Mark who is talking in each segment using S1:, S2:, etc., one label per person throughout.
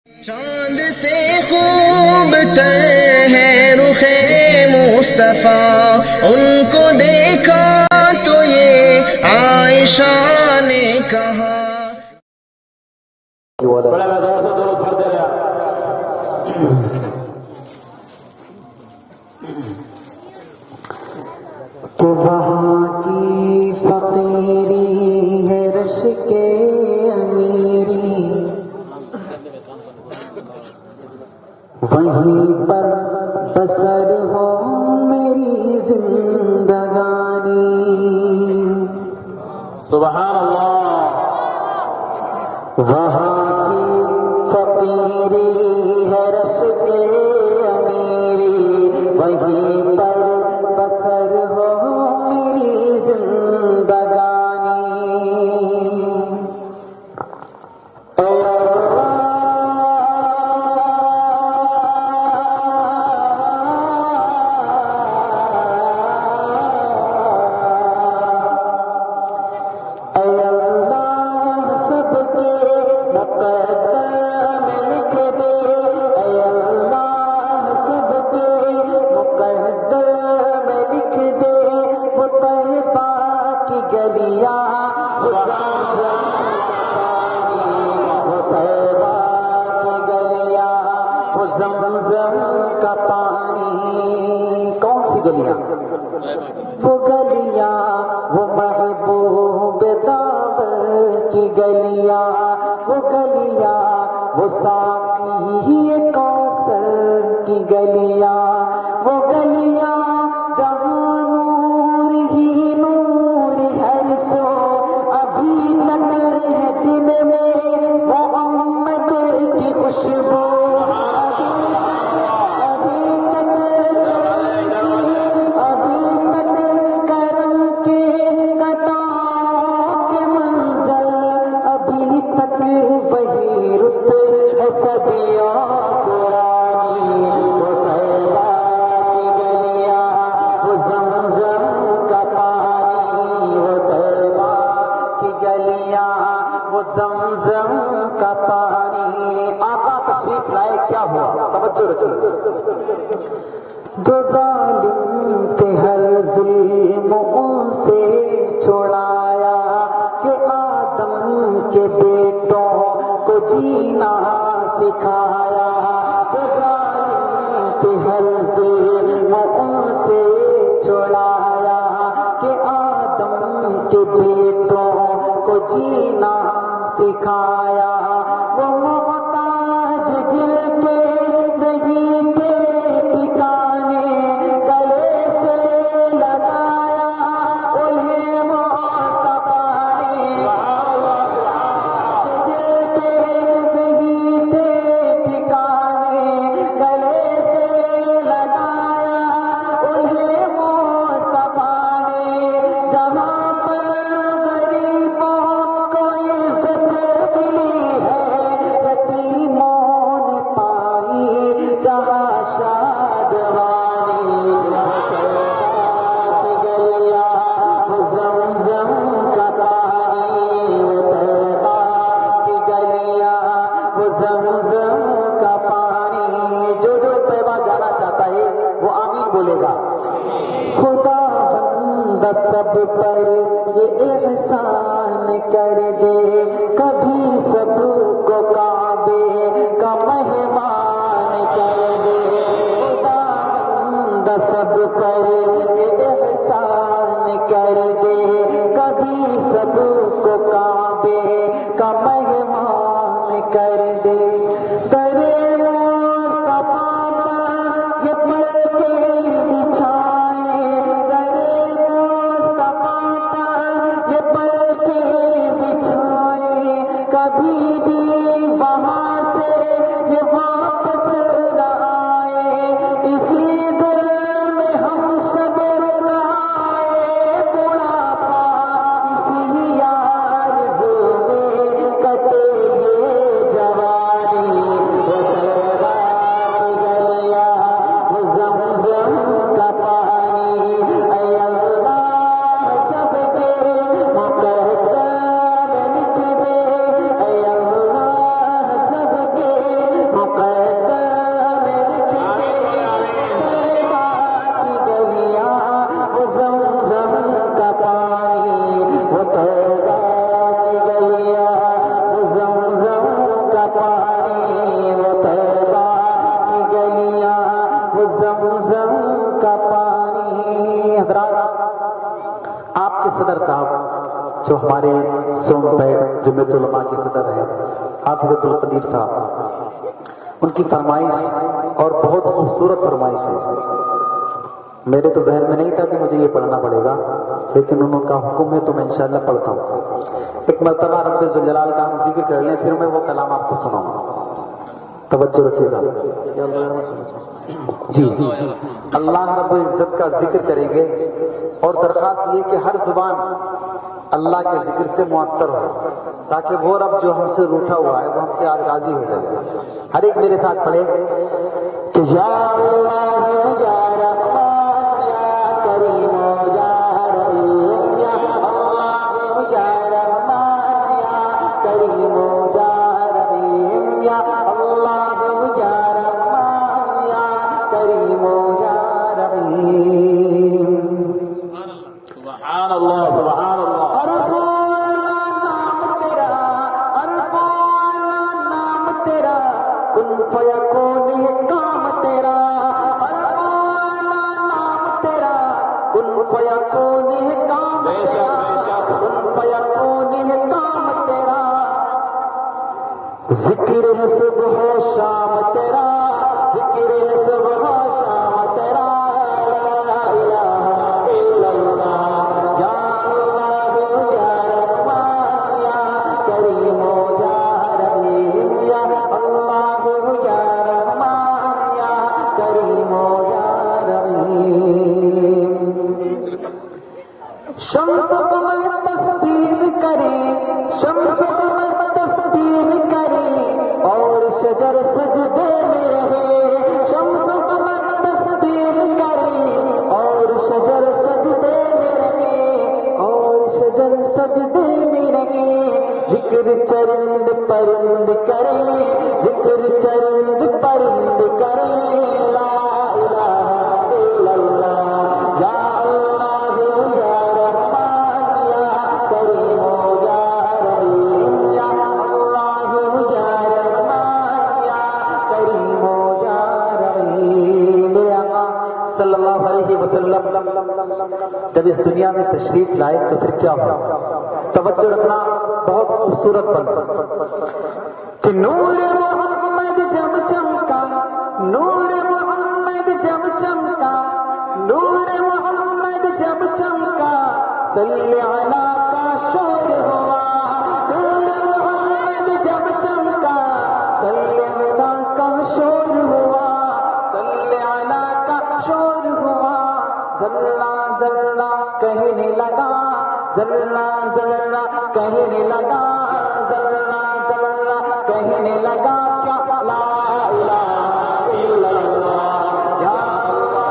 S1: چاند سے خوب تر ہے رخ مصطفیٰ، ان کو دیکھا تو یہ عائشہ نے کہا.
S2: کہ وہاں کی فقیری ہے رش کے امیری، وہیں پر بسر ہو میری زندگانی.
S3: سبحان اللہ.
S2: وہاں کی فقیری ہے رش کے امیری، وہیں پر بسر ہو میری زندگانی. زمزم کا پانی، کون سی گلیاں؟ وہ گلیاں، وہ محبوب داور کی گلیاں، وہ گلیاں، وہ ساقی کوثر کی گلیاں، وہ گلیاں جہاں نور ہی نور ہر سو ابھی تک ہے، جن میں محمد کی خوشبو زمزم کا پانی. آقا تشریف لائے، کیا ہوا؟ توجہ رکھیے. جو ظالم تھے ہر ظلم ان سے چھڑایا، کہ آدم کے بیٹوں کو جینا سکھایا. جو ظالم تھے ہر ظلم ان سے چھڑایا، کہ آدم کے بیٹوں کو جینا سکھایا. وہ محتاج جل کے نہیں تھے ٹھکانے، گلے سے لگایا انہیں مصطفیٰ نے. جل کے نہیں تھے ٹھکانے، گلے سے لگایا انہیں مصطفیٰ نے. جہاں پر غریبوں کو عزت ملی ہے، یتیموں نے پائی جہاں شادمانی. گلیاں، وہ زمزم کا پانی، وہ طیبہ کی گلیاں، وہ زمزم کا پانی. جو طیبہ جانا چاہتا ہے وہ آمین بولے گا. خدا بند سب پر یہ احسان کر دے، کبھی سب کو کعبے کا مہمان کر دے. خدا بند سب پر یہ احسان کر دے، کبھی سب کو کعبے کا مہمان کر دے. درے مصطفیٰ پر یہ پردے بچھائے، درے مصطفیٰ پر یہ پردے بچھائے، کبھی بھی وہاں سے یہ واپس نہ آئے. اسی دل میں ہم سب آئے بڑھاپا، اسی یار جو ہمارے سون پیٹ جمعیت علماء کے صدر ہیں حافظ عبدالقدیر صاحب، ان کی فرمائش اور بہت خوبصورت فرمائش ہے. میرے تو ذہن میں نہیں تھا کہ مجھے یہ پڑھنا پڑے گا، لیکن ان کا حکم ہے تو میں انشاءاللہ پڑھتا ہوں. ایک مرتبہ رب ذوالجلال کا ہم ذکر کر لیں، پھر میں وہ کلام آپ کو سناؤں. توجہ رکھیے گا. جی اللہ رب العزت کا ذکر کریں گے، اور درخواست یہ کہ ہر زبان اللہ کے ذکر سے معطر ہو، تاکہ وہ رب جو ہم سے روٹھا ہوا ہے وہ ہم سے آج راضی ہو جائے. ہر ایک میرے ساتھ پڑھے کہ یا اللہ یا رحمان یا کریم یا رحیم یا اللہ یا رحمان یا کریم یا رحیم یا اللہ یا رحمان یا کریم یا رحیم. سبحان اللہ سبحان اللہ. کن فیکون ہے کام تیرا، نام تیرا کن فیکون ہے کام تیرا، کن فیکون ہے کام تیرا. ذکر ہے صبح و شام تیرا، ذکر ہے صبح و شام تیرا. لا الہ الا اللہ یا اللہ یا رحمان یا کریم یا رحیم یا اللہ یا رحمان یا کریم یا رحیم. شمس قمر تسبیح کرے، شمس قمر تسبیح کرے اور شجر سجدے میں رہے. شمس قمر تسبیح کرے اور شجر سجدے میں رہے، اور شجر سجدے میں رہے. ذکر چرند پرند کرے، ذکر چرند پرند کرے. لا الہ الا اللہ یا اللہ یا رحمان یا کریم یا رحیم یا اللہ یا رحمان یا کریم یا رحیم. صلی اللہ علیہ وسلم جب اس دنیا میں تشریف لائے تو پھر کیا ہوا؟ توجہ رکھنا، بہت خوبصورت بات کہ نور محمد جب چمکا، نور محمد جب چمکا، نور محمد جب چمکا، صلی علی کا شور ہوا. نور محمد جب چمکا، صلی علی کا شور ہوا، صلی علی کا شور ہوا. ذلہ ذلہ کہنے لگا، ذلہ ذلہ کہنے لگا، ذلہ ذلہ کہنے لگا کیا؟ لا الہ الا اللہ یا اللہ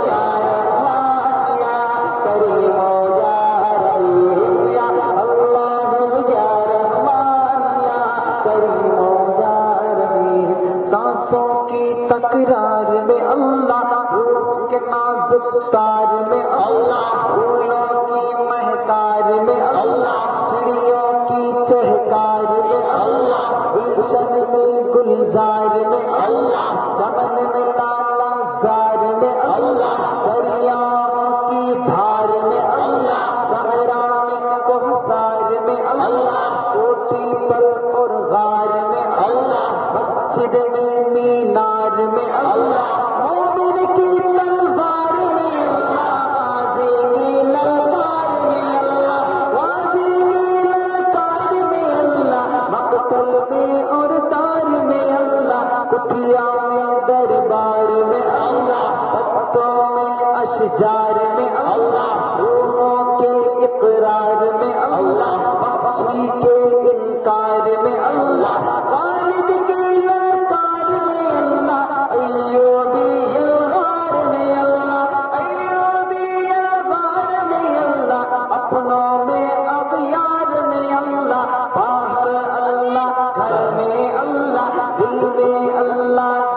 S2: یا رحمان یا کریم یا رحیم یا اللہ یا رحمان یا کریم یا رحیم. سانسوں کی تکرار میں اللہ، روح کے نازک تار میں اللہ، پھولوں کی مہکار میں اللہ، چڑیوں کی چہکار میں اللہ، گلشن میں گلزار میں اللہ، چمن میں لالا زار میں اللہ، دریاؤں کی دھار میں اللہ، صحرا میں کوثر میں اللہ، چوٹی پر اور غار میں اللہ، مسجد میں مینار میں اللہ، مومن کی تلوار میں اللہ، غازی کی للکار میں اللہ، غازی کی للکار میں اللہ، مقتل میں اور دار میں اللہ، کٹھیا میں دربار میں اللہ، پتوں میں اشجار میں اللہ، روحوں کے اقرار میں اللہ، بخشی کے انکار میں اللہ، خالد کی للکار میں اللہ، ایوبی الغار میں اللہ، ایوبی الغار میں اللہ، اپنوں میں اغیار میں اللہ، باہر اللہ گھر میں اللہ، دل میں اللہ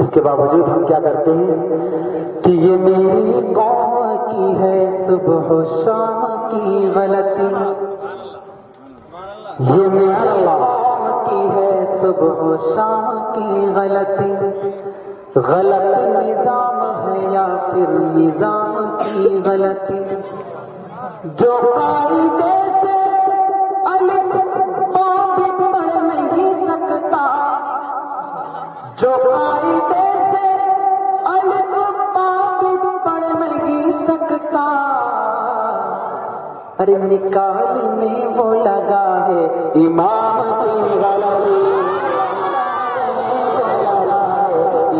S2: اس کے باوجود ہم کیا کرتے ہیں کہ یہ میری قوم کی ہے صبح و شام کی غلطی، یہ میری قوم کی ہے صبح و شام کی غلطی، غلط نظام ہے یا پھر نظام کی غلطی، جو قاعدے سے الف با بھی پڑھ نہیں سکتا، جو قاعدے سے الف با بھی پڑھ نہیں سکتا، ارے نکالنے وہ لگا ہے امام کی غلطی،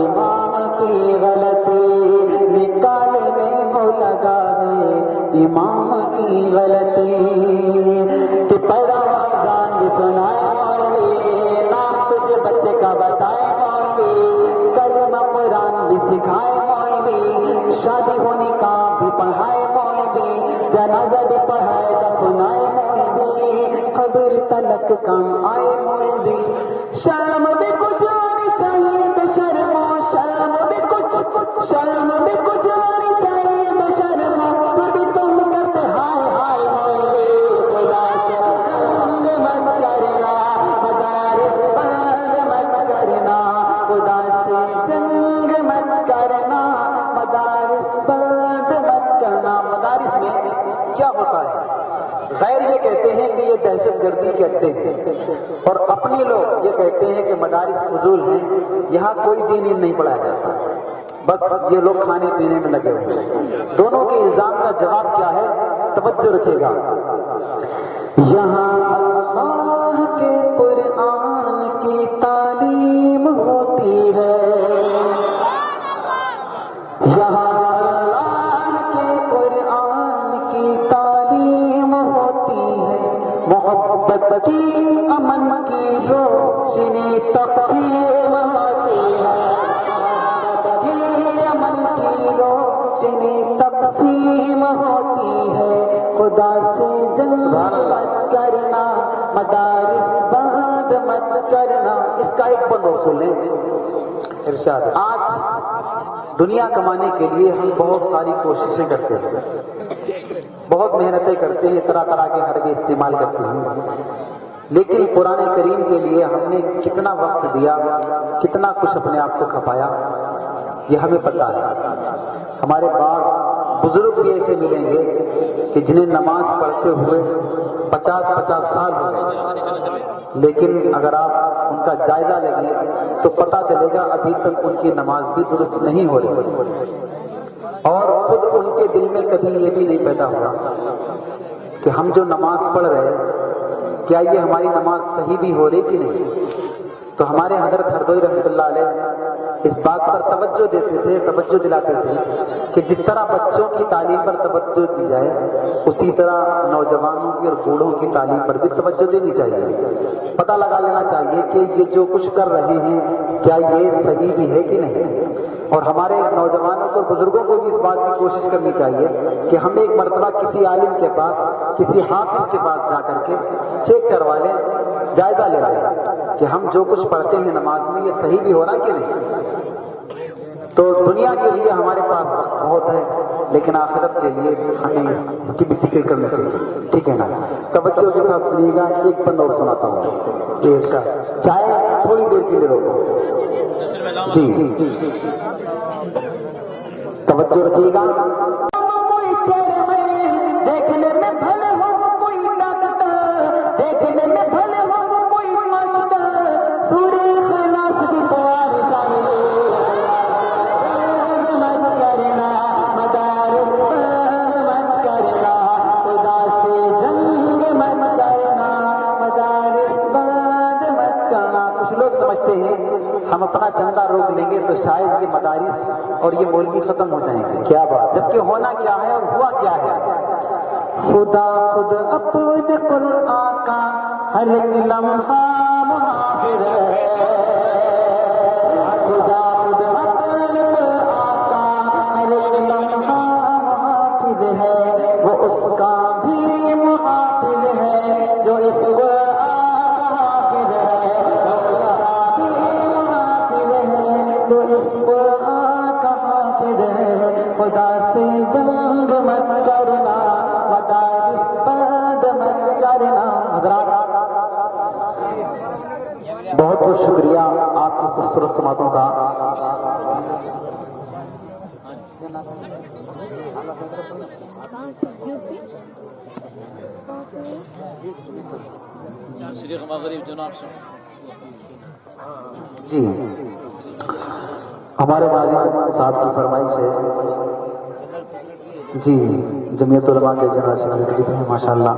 S2: امام کی غلطی، نکالنے وہ لگا ہے امام کی غلطی، کہ پڑھا اذان بھی سنائے مولوی، نام تجھے بچے کا بتائے مولوی، کلمہ قرآن بھی سکھائے مولوی، شادی ہونے کا بھی پڑھائے مولوی، جنازہ بھی پڑھائے دفنائے مولوی، قبر تلک کام آئے مولوی، شرم بھی کچھ آنی چاہیے بے شرمو، شرم بھی کچھ آنی چاہیے بے شرمو، پھر بھی تم کرتے ہائے ہائے مولوی، خدا سے جنگ مت کرنا، مدارس بند مت کرنا، خدا سے جنگ مت کرنا، مدارس بند مت کرنا۔ مدارس میں کیا ہوتا ہے؟ غیر یہ کہتے ہیں کہ یہ دہشت گردی کہتے ہیں، اور اپنے لوگ یہ کہتے ہیں کہ مدارس فضول ہیں، یہاں کوئی دین ہی نہیں پڑھایا جاتا، بس یہ لوگ کھانے پینے میں لگے ہوئے ہیں۔ دونوں کے الزام کا جواب کیا ہے؟ توجہ رکھے گا، یہاں اللہ کے قرآن کی تعلیم ہوتی ہے، یہاں اللہ کے قرآن کی تعلیم ہوتی ہے، محبت کی امن کی روشنی تقسیم ہوتی ہے، امن کی روشنی تقسیم ہوتی ہے، خدا سے جنگ مت کرنا، مدارس بند مت کرنا۔ اس کا ایک بند سن لیں، ارشاد۔ آج دنیا کمانے کے لیے ہم بہت ساری کوششیں کرتے ہیں، بہت محنتیں کرتے ہیں، طرح طرح کے حربے استعمال کرتے ہیں، لیکن قرآن کریم کے لیے ہم نے کتنا وقت دیا، کتنا کچھ اپنے آپ کو کھپایا، یہ ہمیں پتہ ہے۔ ہمارے بعض بزرگ بھی ایسے ملیں گے کہ جنہیں نماز پڑھتے ہوئے 50 سال ہو گئے، لیکن اگر آپ ان کا جائزہ لیں گے تو پتہ چلے گا ابھی تک ان کی نماز بھی درست نہیں ہو رہی، اور خود ان کے دل میں کبھی یہ بھی نہیں پیدا ہوا کہ ہم جو نماز پڑھ رہے ہیں کیا یہ ہماری نماز صحیح بھی ہو رہی کہ نہیں۔ تو ہمارے حضرت ہردوئی رحمۃ اللہ علیہ اس بات پر توجہ دیتے تھے، توجہ دلاتے تھے کہ جس طرح بچوں کی تعلیم پر توجہ دی جائے، اسی طرح نوجوانوں کی اور بوڑھوں کی تعلیم پر بھی توجہ دینی چاہیے، پتہ لگا لینا چاہیے کہ یہ جو کچھ کر رہے ہیں کیا یہ صحیح بھی ہے کہ نہیں۔ اور ہمارے نوجوانوں کو، بزرگوں کو بھی اس بات کی کوشش کرنی چاہیے کہ ہم ایک مرتبہ کسی عالم کے پاس، کسی حافظ کے پاس جا کر کے چیک کروا لیں، جائزہ لے لیں کہ ہم جو کچھ پڑھتے ہیں نماز میں یہ صحیح بھی ہو رہا کہ نہیں۔ تو دنیا کے لیے ہمارے پاس وقت بہت ہے، لیکن آخرت کے لیے ہمیں اس کی بھی فکر کرنی چاہیے، ٹھیک ہے نا۔ توجہ کے ساتھ سنیے گا، ایک بند اور سناتا ہوں، چاہے تھوڑی دیر کے لیے روکو جی، توجہ رکھیے گا۔ کوئی چیئرمین دیکھنے میں بھلے ہو، کوئی ڈاکٹر دیکھنے میں بھلے ہو، کوئی ماسٹر، سورہ اخلاص بھی تیار چاہیے، مت کرنا مدارس بند مت کرنا، خدا سے جنگ مت کرنا، مدارس بند مت کرنا۔ کچھ لوگ سمجھتے ہیں ہم اپنا چندہ روک لیں گے تو شاید یہ مدارس اور یہ مولوی ختم ہو جائیں گے، کیا بات، جبکہ ہونا کیا ہے اور ہوا کیا ہے۔ خدا خود اپنے قرآن کا ہر ایک لمحہ محافظ ہے، خدا خود اپنے قرآن کا ہر ایک لمحہ محافظ ہے، وہ اس کا بھی محافظ ہے جو اس کو حافظ ہے، وہ اس کا بھی محافظ ہے جو اس علماء کا حافظ ہے، خدا سے جنگ مت کرنا، مدارس بند مت کرنا۔ حضرات بہت بہت شکریہ آپ کی خوبصورت سماعتوں کا۔
S3: شریف مغرب جناب سے
S2: جی ہمارے ناظرین صاحب کی فرمائش ہے جی جمعیت علماء کے جنرل سیکریٹری بھی ہیں ماشاءاللہ،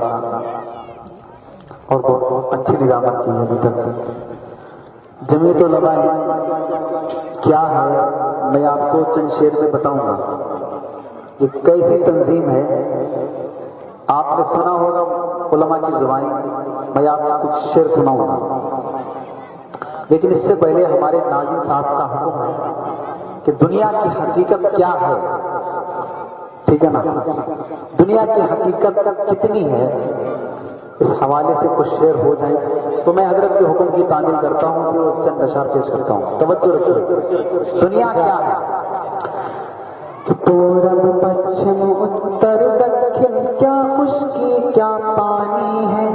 S2: اور بہت اچھی نظامت کی ہے ابھی تک۔ جمعیت علماء کیا ہے میں آپ کو چند شعر میں بتاؤں گا۔ یہ کیسی تنظیم ہے آپ نے سنا ہوگا علماء کی زبانی، میں آپ کو کچھ شعر سناؤں گا، لیکن اس سے پہلے ہمارے ناظم صاحب کا حکم ہے کہ دنیا کی حقیقت کیا ہے، ٹھیک ہے نا، دنیا کی حقیقت کتنی ہے، اس حوالے سے کچھ شعر ہو جائیں تو میں حضرت کے حکم کی تعمیل کرتا ہوں، پھر وہ چند اشعار پیش کرتا ہوں۔ توجہ رکھیے، دنیا کیا ہے کہ پورب پچھم اتر دکھن کیا خشکی کیا پانی ہے،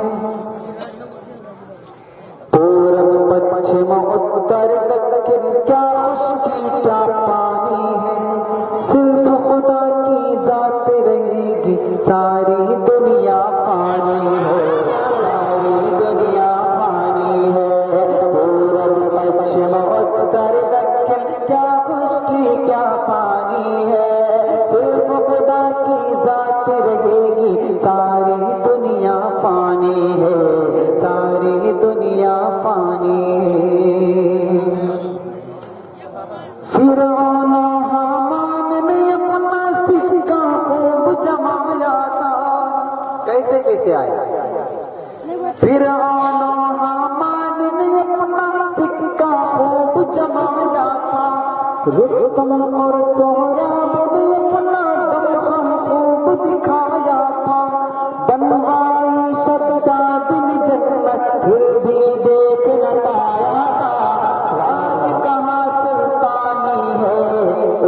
S2: پورب پچھم اتر دکھن کیا خشکی کیا پانی ہے، صرف خدا کی ذات رہے گی ساری دنیا پانی ہے، ساری دنیا پانی ہے، پورب پچھم اتر دکھن کیا خشکی کیا پانی ہے، صرف خدا کی ذات رہے گی ساری دنیا پانی ہے، ساری دنیا پانی ہے۔ فرعون و حامان نے اپنا سکہ خوب جمایا تھا، کیسے کیسے آیا؟ فرعون و حامان نے اپنا سکہ خوب جمایا تھا، رستم اور سہراب نے اپنا دم خوب دکھایا تھا، بنوائی شداد جنت پھر بھی دیکھ نہ پایا تھا، راج کہاں سلطانی ہے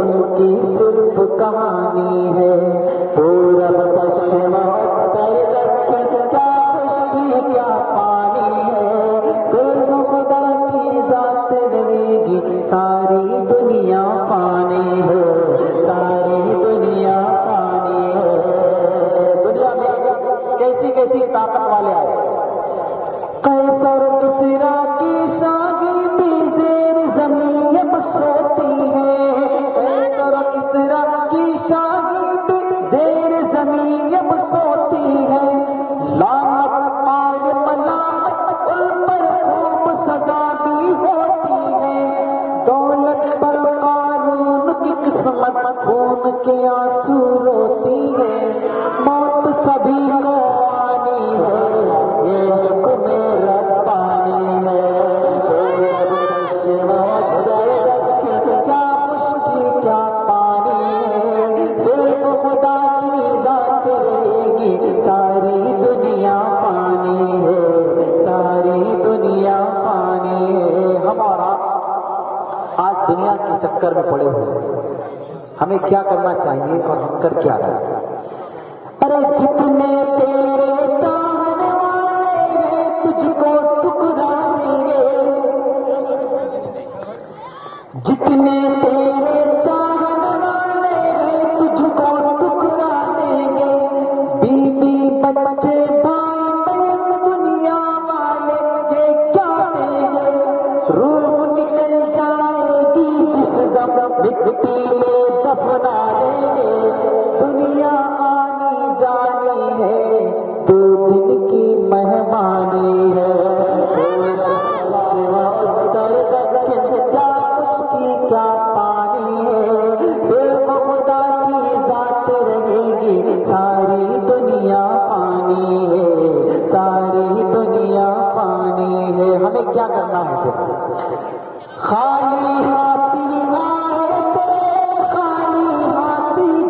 S2: ان کی صرف کہانی ہے، پورب پشچم اتر دکھن کیا خشکی کیا پانی ہے، صرف خدا کی ذات رہے گی ساری دنیا پانی ہے، ساری دنیا پانی ہے۔ دنیا میں کیسی کیسی طاقت والے آئے، قیصر کسریٰ کی شاہی بھی زیر زمین اب سوتی ہے، قیصر کسریٰ کی شاہی بھی زیر زمین اب سوتی ہے، لعنت اور ملامت ان پر خوب سزا بھی ہوتی ہے، دولت پر قارون کی قسمت خون کے آنسو روتی ہے، موت سبھی کو آنی ہے، یہ عشق میں ربانی ہے، پورب پشچم اتر دکھن کیا خشکی کیا پانی ہے، صرف خدا کی ذات رہے گی ساری دنیا پانی ہے، ساری دنیا پانی ہے۔ ہم اور آپ آج دنیا کے چکر میں پڑے ہوئے ہیں، ہمیں کیا کرنا چاہیے اور ہم کر کیا رہے ہیں؟ ارے جتنے تیرے چاہنے والے ہیں تجھ کو ٹکرا دیں گے، جتنے تیرے چاہنے والے ہیں تجھ کو ٹکرا دیں گے، بیوی بچے بھائی بہن دنیا والے یہ کیا دیں گے، روح نکل جائے گی جس دم مٹی میں دفنا دیں گے، دنیا آنی جانی ہے دو دن کی مہمانی ہے، اتر دکھن کیا خشکی کیا پانی ہے، صرف خدا کی ذات رہے گی ساری دنیا پانی ہے، ساری دنیا پانی ہے۔ ہمیں کیا کرنا ہے پھر؟ خالی ہاتھی آئے تھے، خالی ہاتھی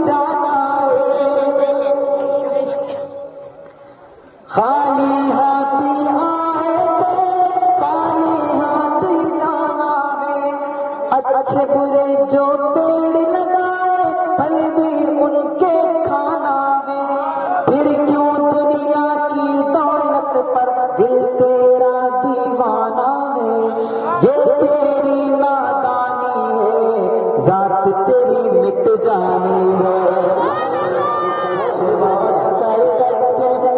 S2: ذات تیری مٹ جانی ہے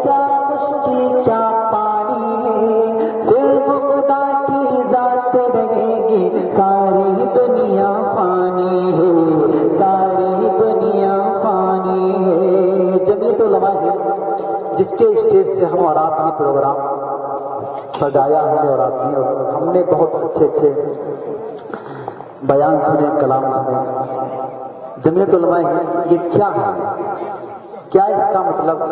S2: کیا خشکی کیا پانی صرف خدا کی ذات رہے گی ساری دنیا فانی ہے ساری دنیا فانی ہے جمعیت علماء ہند جس کے اسٹیج سے ہم اور آپ نے پروگرام سجایا ہے اور آپ نے اور ہم نے بہت اچھے اچھے بیان سنے کلام سنے جمعیت علماء ہند یہ کیا ہے کیا اس کا مطلب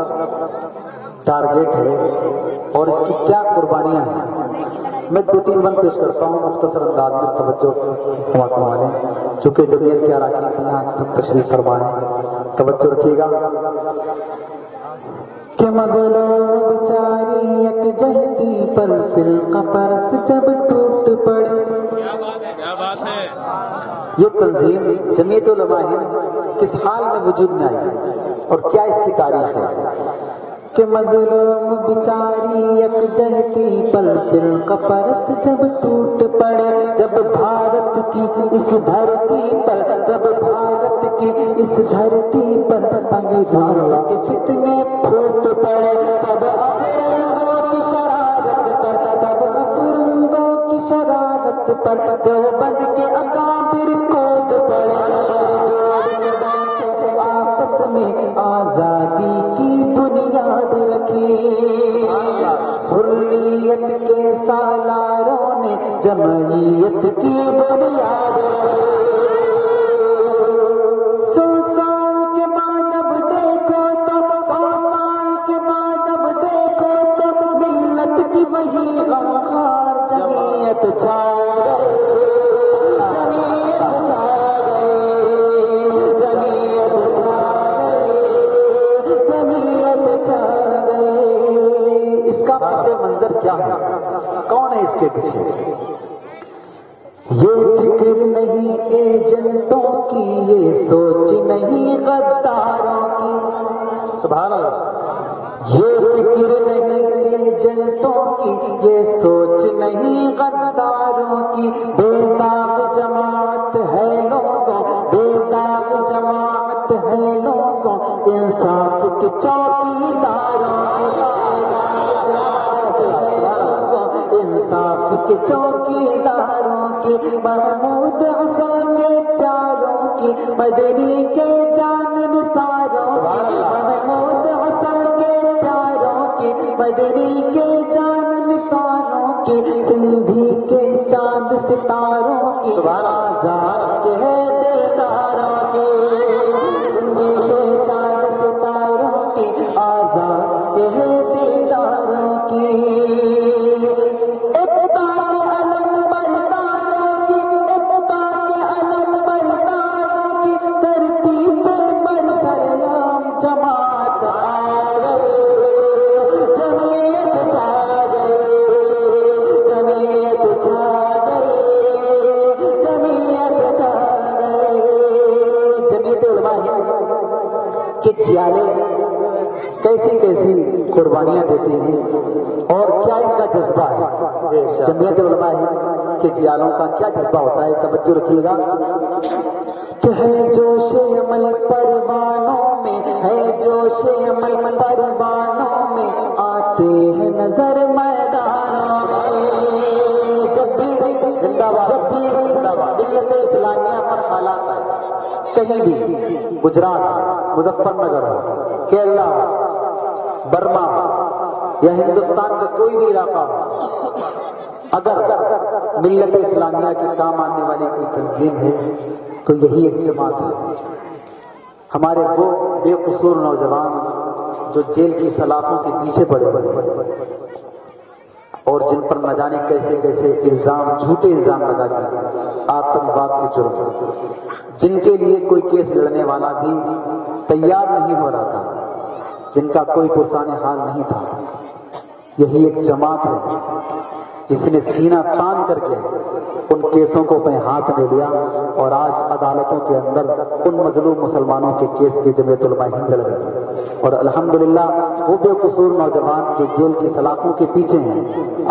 S2: ٹارگیٹ ہے اور اس کی کیا قربانیاں ہیں میں 2-3 بند پیش کرتا ہوں مختصر انداز میں توجہ فرمائیں چونکہ جمعیت کے اراکین یہاں تک تشریف فرمائیں توجہ رکھیے گا کہ مظلوم بیچاری یک جہتی پر فرقہ پرست جب ٹوٹ پڑے
S3: کیا بات ہے
S2: یہ تنظیم جمعیت علماء ہند کس حال میں وجود میں آئی اور کیا اس کی تاریخ ہے کہ مظلوم بیچاری یک جہتی پر فرقہ پرست جب ٹوٹ پڑے جب بھارت کی اس دھرتی پر جب بھارت کی اس دھرتی پر انگریز کے فتنے پھوٹ پڑے تب افرنگوں کی شرارت پر تب افرنگوں کی شرارت پر دیوبند کے اکابر کود پڑے آپس میں آزادی کی بنیاد رکھی حریت کے سالاروں نے جمعیت کی بنیاد رکھی 100 سال کے بعد اب دیکھو تو 100 سال کے بعد اب دیکھو تو ملت کی وہی غمخوار جمعیت چھا گئی جمعیت چھا گئی جمعیت چھا گئی جمعیت چھا گئی اس کا پس منظر کیا ہے کون ہے اس کے پیچھے یہ فکر نہیں ایجنٹوں کی یہ سوچ نہیں غداروں کی سبحان اللہ یہ فکر نہیں ایجنٹوں کی یہ سوچ نہیں غداروں کی بے داغ جماعت ہے لوگوں بے داغ جماعت ہے لوگوں انصاف کے چوکیداروں انصاف کے چوکیداروں کی محمود حسن کے پیاروں کی مدنی کے جان نثاروں کی محمود حسن کے پیاروں کی مدنی کے جان نثاروں کی سندھی کے چاند ستاروں کی آزاد کے دلداروں کی سندھی کے چاند ستاروں کی آزاد کے دلداروں کی کیسی کیسی قربانیاں دیتے ہیں اور کیا ان کا جذبہ ہے جمعیت علماء ہند کے جیالوں کا کیا جذبہ ہوتا ہے توجہ رکھیے گا کہ ہے جوش عمل پروانوں میں ہے جوش عمل پروانوں میں آتے ہیں نظر میدانوں میں جب بھی ملت اسلامیہ پر حالات آئے کہیں بھی گجرات مظفر نگر ہو کیرلا ہو برما یا ہندوستان کا کوئی بھی علاقہ ہو اگر ملت اسلامیہ کے کام آنے والی کوئی تنظیم ہے تو یہی ایک جماعت ہے ہمارے وہ بے قصور نوجوان جو جیل کی سلاخوں کے پیچھے پڑے اور جن پر نہ جانے کیسے کیسے الزام جھوٹے الزام لگا دیے آتنکواد کے جرم جن کے لیے کوئی کیس لڑنے والا بھی تیار نہیں ہو رہا تھا جن کا کوئی پرسان حال نہیں تھا یہی ایک جماعت ہے جس نے سینہ تان کر کے ان کیسوں کو اپنے ہاتھ میں لیا اور آج عدالتوں کے اندر ان مظلوم مسلمانوں کے کیس کی جمعیت علماء ہند لڑ رہی اور الحمدللہ وہ بے قصور نوجوان جو جیل کی سلاخوں کے پیچھے ہیں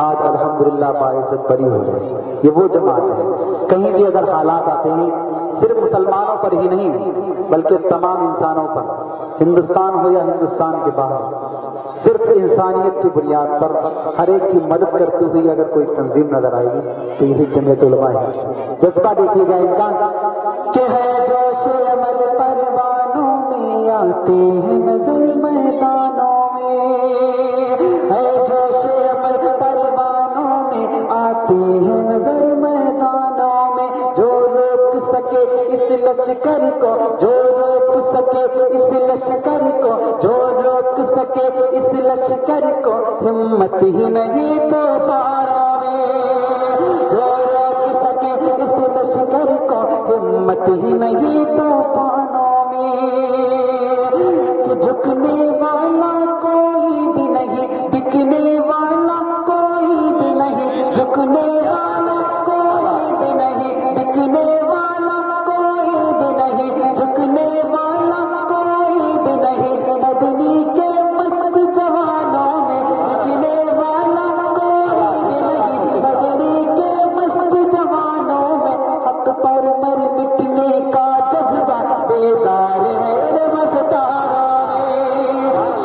S2: آج الحمدللہ باعزت بری ہو رہے ہیں یہ وہ جماعت ہے کہیں بھی اگر حالات آتے ہیں صرف مسلمانوں پر ہی نہیں بلکہ تمام انسانوں پر، ہندوستان ہو یا ہندوستان کے باہر، صرف انسانیت کی بنیاد پر ہر ایک کی مدد کرتی ہوئی اگر کوئی تنظیم نظر آئے گی تو یہی جمعیت علماء ہے۔ جذبہ دیکھیے گا ان کا کہ ہے جوش عمل پروانوں میں آتے ہیں نظر میدانوں میں، ہے جوش عمل پروانوں میں آتے ہیں نظر میدانوں میں، جو روک سکے اس لشکر کو، جو روک سکے اس لشکر کو، جو روک سکے اس لشکر کو، ہمت ہی نہیں تو پارا میں، جو روک سکے اس لشکر کو، ہمت ہی نہیں تو پانوں میں، کہ جھکنے والا کوئی بھی نہیں، بکنے والا کوئی بھی نہیں، جھکنے والا کوئی بھی نہیں، بکنے والا کوئی بھی نہیں، جھکنے والا کوئی بھی نہیں، مدنی کے مست جوانوں میں بکنے والا کوئی بھی نہیں، مدنی کے مست جوانوں میں حق پر مر مٹنے کا جذبہ بیدار ہے مستاروں میں،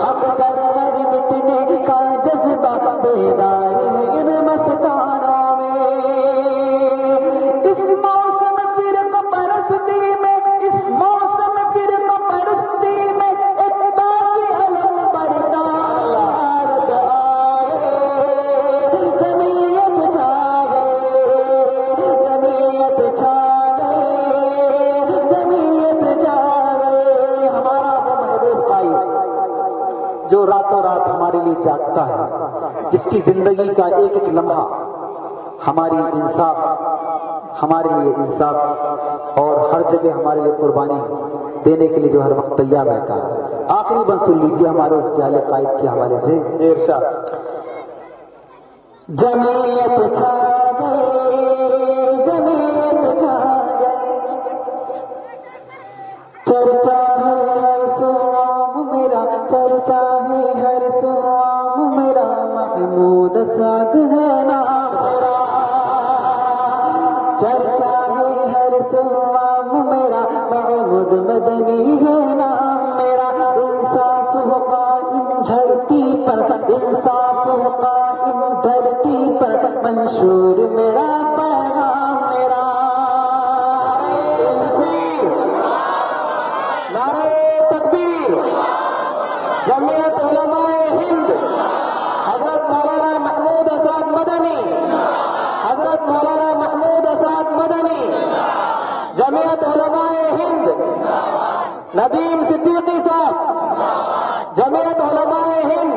S2: حق پر مر مٹنے کا جذبہ بیدار ہے مستاروں میں، اس موسم فرقہ پرستی میں، اس موسم فرقہ پرستی میں اقتدا کی علم بڑھتا جمعیت چھا گئے، جمعیت چھا گئے، جمعیت چھا گئے، ہمارا وہ محبوب چاہیے جو راتوں رات ہمارے لیے جاگتا ہے، جس کی زندگی کا ایک ایک لمحہ ہماری انصاف، ہمارے لیے انصاف اور ہر جگہ ہمارے لیے قربانی دینے کے لیے جو ہر وقت تیار رہتا ہے۔ آخری بند سن لیجیے ہمارے اس جعل قائد کے حوالے سے، ارشاد جمعیت چھا گئے، جمعیت چھا گئے، چرچا ہے ہر سوام میرا، چرچا ہے ہر سوام میرا، محمود اسعد ہے نام میرا، چرچا ہے ہر سوام میرا، محمود مدنی ہے نام میرا، انصاف ہو قائم دھرتی پر، انصاف ہو قائم دھرتی پر، منشور میرا پیغام میرا، نعرہ تکبیر، جمعیت علماء ہند، حضرت مولانا محمود اسعد مدنی، حضرت مولانا محمود اسعد مدنی، جمعیت علماء ہند، ندیم صدیقی صاحب، جمعیت علماء ہند،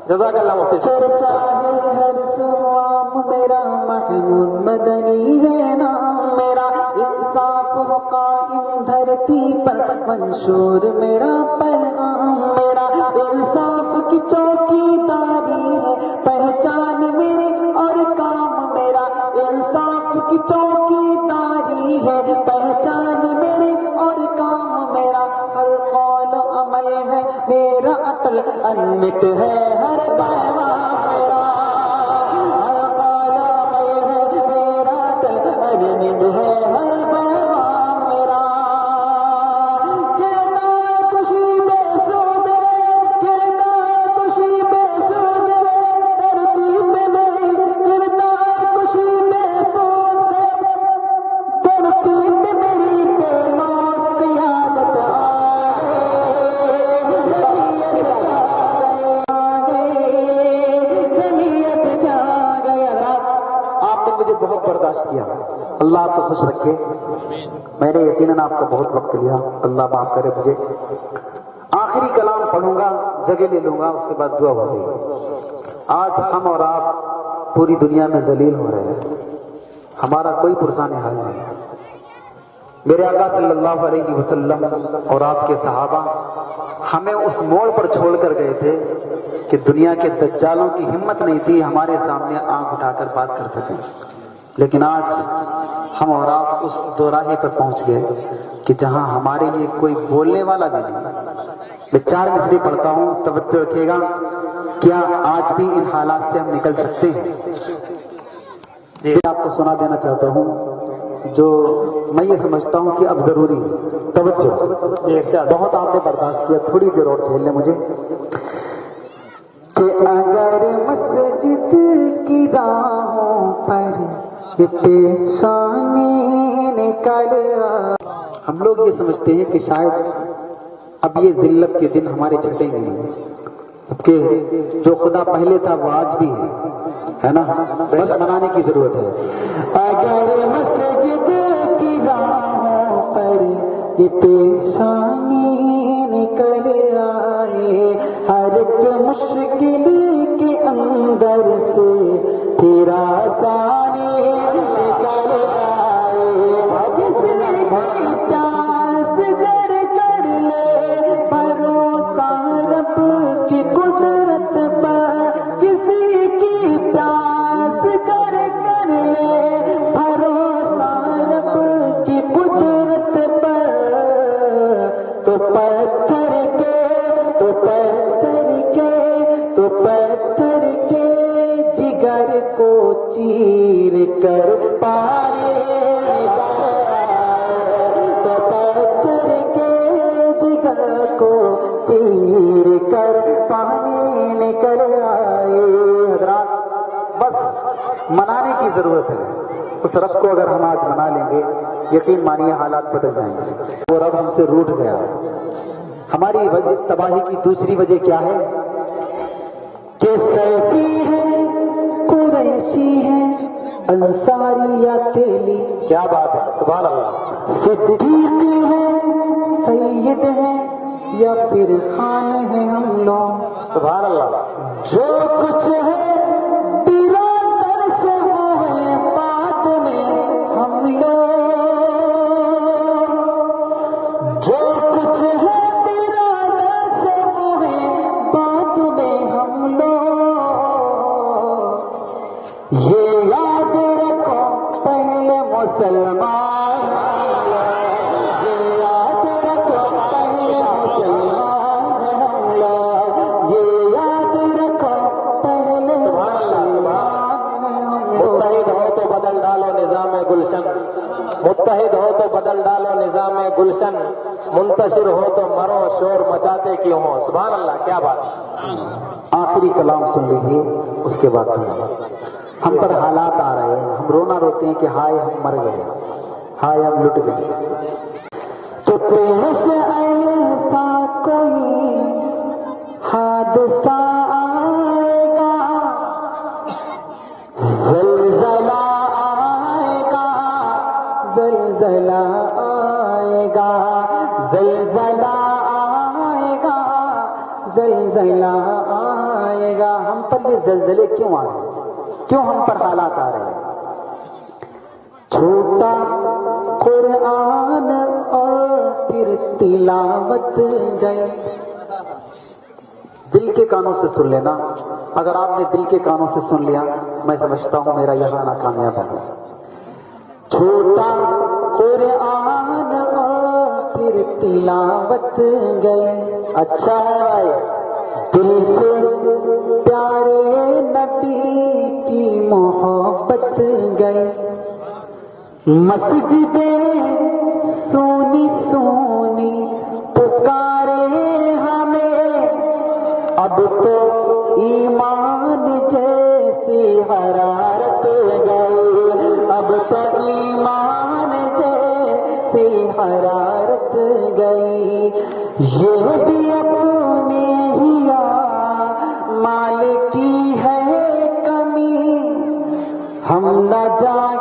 S2: جزاک اللہ مفتی۔ چرچا ہے ہر سوام میرا، محمود مدنی ہے نام میرا، انصاف ہو قائم دھرتی پر، منشور میرا پیغام میرا، انصاف کی چوکی داری ہے پہچان میری اور کام میرا، انصاف کی چوکی داری ہے پہچان میری اور کام میرا، ہر قول عمل ہے میرا اٹل، انمٹ ہے ہر پیغام میرا، ہر قول عمل ہے میرا اٹل، انمٹ ہے ہر پیغام میرا، کردار خوشی بے سودے، کردار خوشی بے سودے، ترتیب میں نہیں، کردار خوشی بے سودے، ترتیب میں میری بے لوس قیادت جمعیت جا گئے۔ آپ نے مجھے بہت برداشت کیا، اللہ آپ کو خوش رکھے، میں نے یقیناً آپ کا بہت وقت لیا، اللہ معاف کرے مجھے۔ آخری کلام پڑھوں گا، جگہ لے لوں گا، اس کے بعد دعا ہوگی۔ آج ہم اور آپ پوری دنیا میں ذلیل ہو رہے ہیں، ہمارا کوئی پرسان حال نہیں۔ میرے آقا صلی اللہ علیہ وسلم اور آپ کے صحابہ ہمیں اس موڑ پر چھوڑ کر گئے تھے کہ دنیا کے دجالوں کی ہمت نہیں تھی ہمارے سامنے آنکھ اٹھا کر بات کر سکیں، لیکن آج ہم اور آپ اس دوراہے پر پہنچ گئے کہ جہاں ہمارے لیے کوئی بولنے والا بھی نہیں۔ میں 4 مصرعے پڑھتا ہوں، توجہ رکھیے گا، کیا آج بھی ان حالات سے ہم نکل سکتے ہیں؟ جی آپ کو سنا دینا چاہتا ہوں، جو میں یہ سمجھتا ہوں کہ اب ضروری ہے توجہ، بہت آپ نے برداشت کیا، تھوڑی دیر اور جھیل لیں مجھے. کہ اگر مسجد کی راہوں پر یہ پیشانی نکل آ. ہم لوگ یہ سمجھتے ہیں کہ شاید اب یہ ذلت کے دن ہمارے چھٹیں گے کہ جو خدا پہلے تھا وہ آج بھی ہے نا، بس منانے کی ضرورت ہے. اگر مسجد کی راہوں پر یہ پیشانی نکل آئے، ہر ایک مشکل کے اندر سے پھر آسانی نکل آئے. کسی کی پیاس گر کر لے بھروسہ رب کی قدرت پر، کسی کی پیاس گر کر لے بھروسہ رب کی قدرت پر، تو پتھر جگر کو چیر کر پائے، تو پتھر کے جگر کو چیر کر پانی نکل آئے. حضرات بس منانے کی ضرورت ہے. اس رب کو اگر ہم آج منا لیں گے یقین مانیے حالات بدل جائیں گے. وہ رب ہم سے روٹھ گیا. ہماری وجہ تباہی کی دوسری وجہ کیا ہے کہ سیفی ہے، قریشی ہے، انصاری یا تیلی. کیا بات ہے، سبحان اللہ. صدیق ہے، سید ہے، یا پھر خان ہے ہم لوگ. سبحان اللہ. جو کچھ ہے برادر سے وہ ہے بعد میں ہم لوگ. جو کچھ ہے برادر سے وہ ہے بعد میں ہم لوگ. یہ یاد رکھو پہلے مسلمان، یہ یاد رکھو پہلے مسلمان ہم لوگ. یہ یاد رکھو پہلے مسلمان ہم لوگ. متحد ہو تو بدل ڈالو نظام گلشن، متحد ہو تو بدل ڈالو نظام گلشن، منتشر ہو تو مرو شور مچاتے کیوں ہو. سبحان اللہ. کیا بات ہے. آخری کلام سن لیجیے اس کے بعد ہم پر حالات آ رہے ہیں، ہم رونا روتے ہیں کہ ہائے ہم مر گئے، ہائے ہم لٹ گئے. تو پیش ایسا کوئی حادثہ آئے گا، زلزلہ آئے گا، زلزلہ آئے گا، زلزلہ آئے گا، زلزلہ آئے گا. ہم پر یہ زلزلے کیوں آ رہے ہیں، کیوں ہم پر حالات آ رہے ہیں؟ چھوٹا قرآن اور پھر تلاوت گئے. دل کے کانوں سے سن لینا. اگر آپ نے دل کے کانوں سے سن لیا میں سمجھتا ہوں میرا یہاں آنا کامیاب ہوگا. چھوٹا قرآن اور پھر تلاوت گئے. اچھا ہے بھائی، دل سے پیارے نبی کی محبت گئی. مسجدیں سونی سونی پکارے ہمیں، اب تو ایمان جیسی حرارت گئی، اب تو ایمان جیسی حرارت گئی. یہ بھی اپنے ہی مال کی ہے کمی، ہم نہ جائیں